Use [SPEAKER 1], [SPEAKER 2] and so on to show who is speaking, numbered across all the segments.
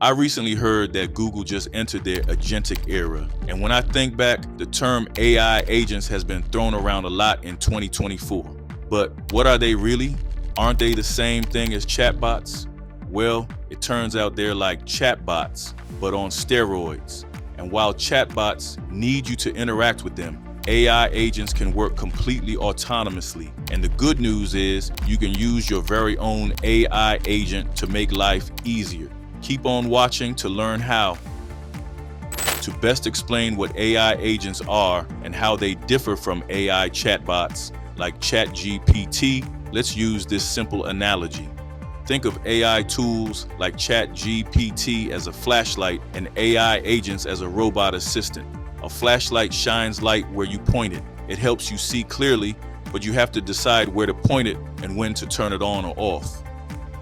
[SPEAKER 1] I recently heard that Google just entered their Agentic Era, and when I think back, the term AI agents has been thrown around a lot in 2024. But what are they really? Aren't they the same thing as chatbots? Well, it turns out they're like chatbots, but on steroids. And while chatbots need you to interact with them, AI agents can work completely autonomously. And the good news is you can use your very own AI agent to make life easier. Keep on watching to learn how. To best explain what AI agents are and how they differ from AI chatbots like ChatGPT, let's use this simple analogy. Think of AI tools like ChatGPT as a flashlight and AI agents as a robot assistant. A flashlight shines light where you point it. It helps you see clearly, but you have to decide where to point it and when to turn it on or off.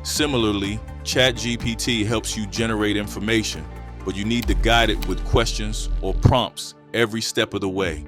[SPEAKER 1] Similarly, ChatGPT helps you generate information, but you need to guide it with questions or prompts every step of the way.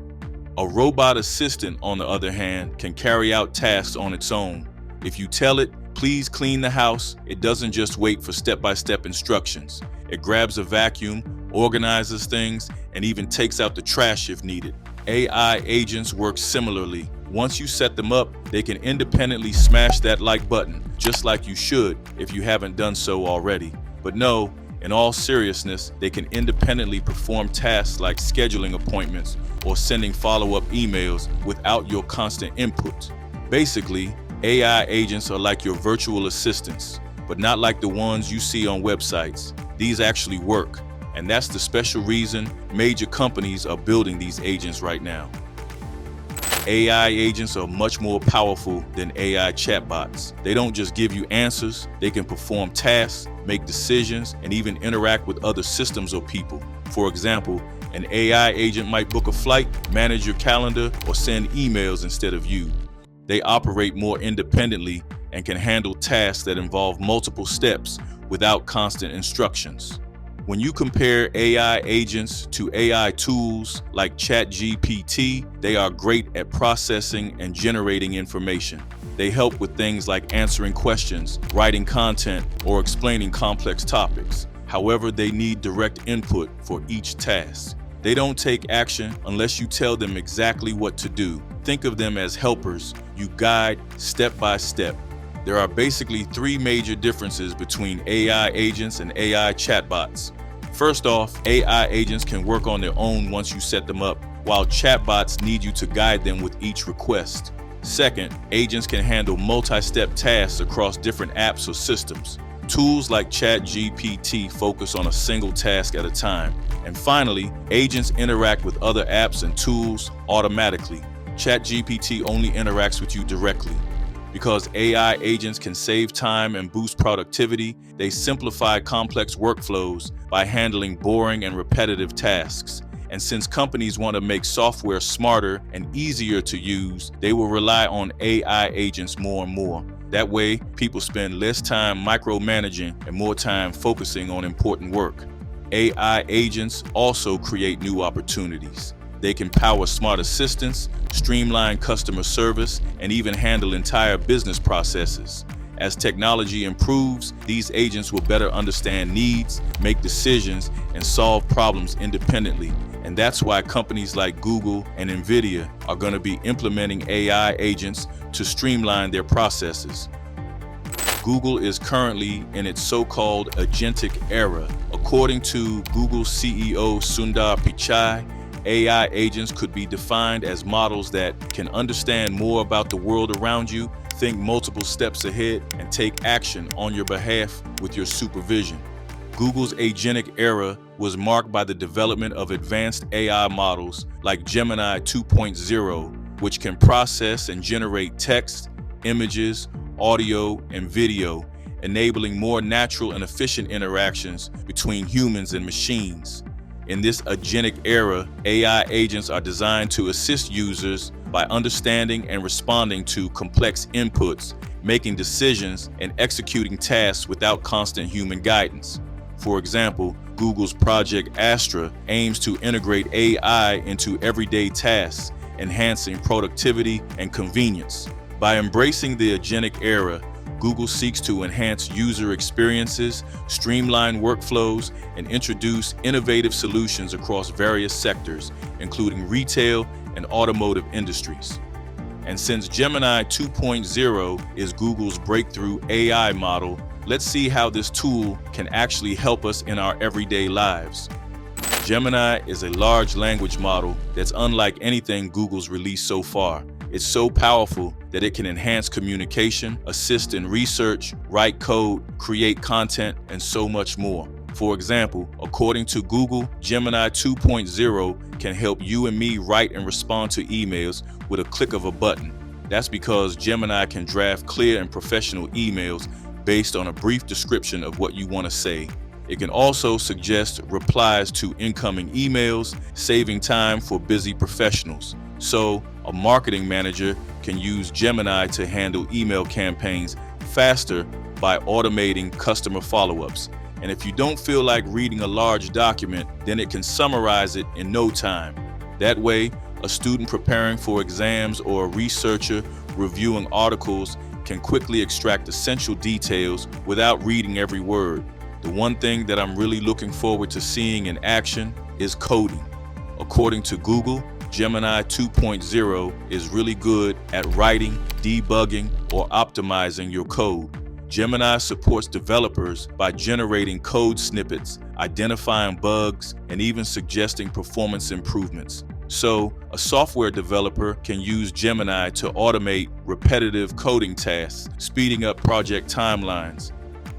[SPEAKER 1] A robot assistant, on the other hand, can carry out tasks on its own. If you tell it, please clean the house, it doesn't just wait for step-by-step instructions. It grabs a vacuum, organizes things, and even takes out the trash if needed. AI agents work similarly. Once you set them up, they can independently smash that like button, just like you should if you haven't done so already. But no, in all seriousness, they can independently perform tasks like scheduling appointments or sending follow-up emails without your constant input. Basically, AI agents are like your virtual assistants, but not like the ones you see on websites. These actually work, and that's the special reason major companies are building these agents right now. AI agents are much more powerful than AI chatbots. They don't just give you answers, they can perform tasks, make decisions, and even interact with other systems or people. For example, an AI agent might book a flight, manage your calendar, or send emails instead of you. They operate more independently and can handle tasks that involve multiple steps without constant instructions. When you compare AI agents to AI tools like ChatGPT, they are great at processing and generating information. They help with things like answering questions, writing content, or explaining complex topics. However, they need direct input for each task. They don't take action unless you tell them exactly what to do. Think of them as helpers you guide step by step. There are basically three major differences between AI agents and AI chatbots. First off, AI agents can work on their own once you set them up, while chatbots need you to guide them with each request. Second, agents can handle multi-step tasks across different apps or systems. Tools like ChatGPT focus on a single task at a time. And finally, agents interact with other apps and tools automatically. ChatGPT only interacts with you directly. Because AI agents can save time and boost productivity, they simplify complex workflows by handling boring and repetitive tasks. And since companies want to make software smarter and easier to use, they will rely on AI agents more and more. That way, people spend less time micromanaging and more time focusing on important work. AI agents also create new opportunities. They can power smart assistants, streamline customer service, and even handle entire business processes. As technology improves, these agents will better understand needs, make decisions, and solve problems independently. And that's why companies like Google and Nvidia are going to be implementing AI agents to streamline their processes. Google is currently in its so-called Agentic Era. According to Google CEO Sundar Pichai, AI agents could be defined as models that can understand more about the world around you, think multiple steps ahead, and take action on your behalf with your supervision. Google's Agentic Era was marked by the development of advanced AI models like Gemini 2.0, which can process and generate text, images, audio, and video, enabling more natural and efficient interactions between humans and machines. In this agentic era, AI agents are designed to assist users by understanding and responding to complex inputs, making decisions, and executing tasks without constant human guidance. For example, Google's Project Astra aims to integrate AI into everyday tasks, enhancing productivity and convenience. By embracing the agentic era, Google seeks to enhance user experiences, streamline workflows, and introduce innovative solutions across various sectors, including retail and automotive industries. And since Gemini 2.0 is Google's breakthrough AI model, let's see how this tool can actually help us in our everyday lives. Gemini is a large language model that's unlike anything Google's released so far. It's so powerful that it can enhance communication, assist in research, write code, create content, and so much more. For example, according to Google, Gemini 2.0 can help you and me write and respond to emails with a click of a button. That's because Gemini can draft clear and professional emails based on a brief description of what you want to say. It can also suggest replies to incoming emails, saving time for busy professionals. So, a marketing manager can use Gemini to handle email campaigns faster by automating customer follow-ups. And if you don't feel like reading a large document, then it can summarize it in no time. That way, a student preparing for exams or a researcher reviewing articles can quickly extract essential details without reading every word. The one thing that I'm really looking forward to seeing in action is coding. According to Google, Gemini 2.0 is really good at writing, debugging, or optimizing your code. Gemini supports developers by generating code snippets, identifying bugs, and even suggesting performance improvements. So, a software developer can use Gemini to automate repetitive coding tasks, speeding up project timelines.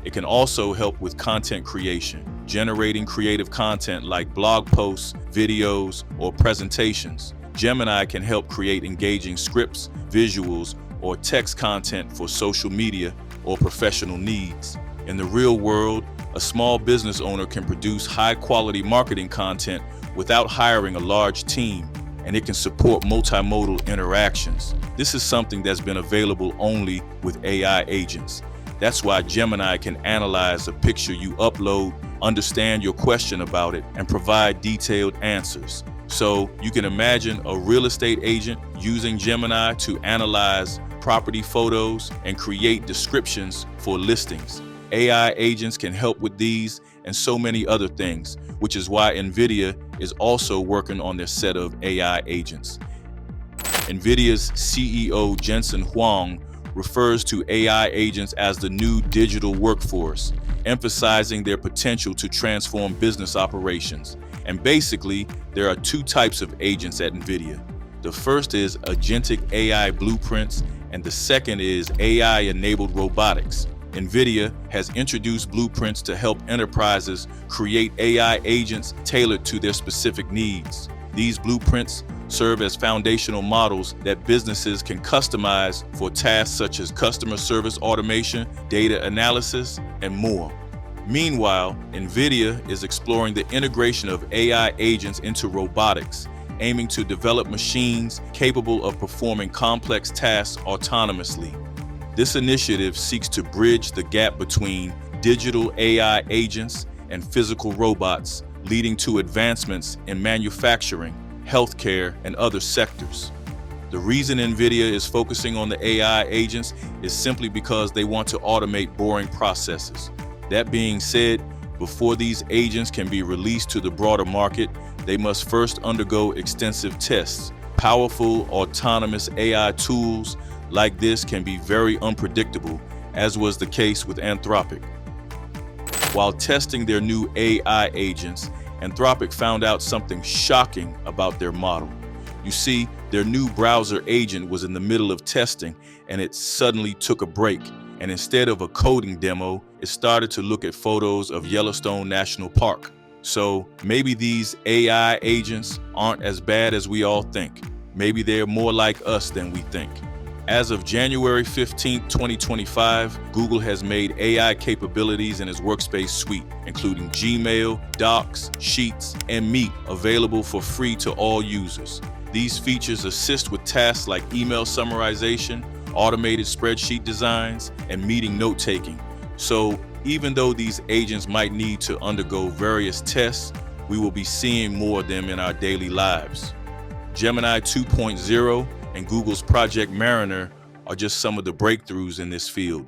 [SPEAKER 1] It can also help with content creation, generating creative content like blog posts, videos, or presentations. Gemini can help create engaging scripts, visuals, or text content for social media or professional needs. In the real world, a small business owner can produce high-quality marketing content without hiring a large team, and it can support multimodal interactions. This is something that's been available only with AI agents. That's why Gemini can analyze a picture you upload, understand your question about it, and provide detailed answers. So you can imagine a real estate agent using Gemini to analyze property photos and create descriptions for listings. AI agents can help with these and so many other things, which is why Nvidia is also working on their set of AI agents. Nvidia's CEO Jensen Huang refers to AI agents as the new digital workforce, emphasizing their potential to transform business operations. And basically, there are two types of agents at Nvidia. The first is Agentic AI blueprints, and the second is AI-enabled robotics. Nvidia has introduced blueprints to help enterprises create AI agents tailored to their specific needs. These blueprints serve as foundational models that businesses can customize for tasks such as customer service automation, data analysis, and more. Meanwhile, Nvidia is exploring the integration of AI agents into robotics, aiming to develop machines capable of performing complex tasks autonomously. This initiative seeks to bridge the gap between digital AI agents and physical robots, leading to advancements in manufacturing, healthcare, and other sectors. The reason Nvidia is focusing on the AI agents is simply because they want to automate boring processes. That being said, before these agents can be released to the broader market, they must first undergo extensive tests. Powerful, autonomous AI tools like this can be very unpredictable, as was the case with Anthropic. While testing their new AI agents, Anthropic found out something shocking about their model. You see, their new browser agent was in the middle of testing, and it suddenly took a break. And instead of a coding demo, it started to look at photos of Yellowstone National Park. So maybe these AI agents aren't as bad as we all think. Maybe they're more like us than we think. As of January 15, 2025, Google has made AI capabilities in its Workspace suite, including Gmail, Docs, Sheets, and Meet, available for free to all users. These features assist with tasks like email summarization, automated spreadsheet designs, and meeting note-taking. So even though these agents might need to undergo various tests, we will be seeing more of them in our daily lives. Gemini 2.0 and Google's Project Mariner are just some of the breakthroughs in this field.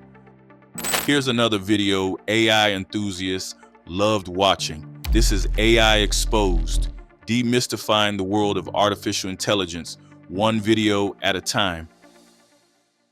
[SPEAKER 1] Here's another video AI enthusiasts loved watching. This is AI Exposed, demystifying the world of artificial intelligence, one video at a time.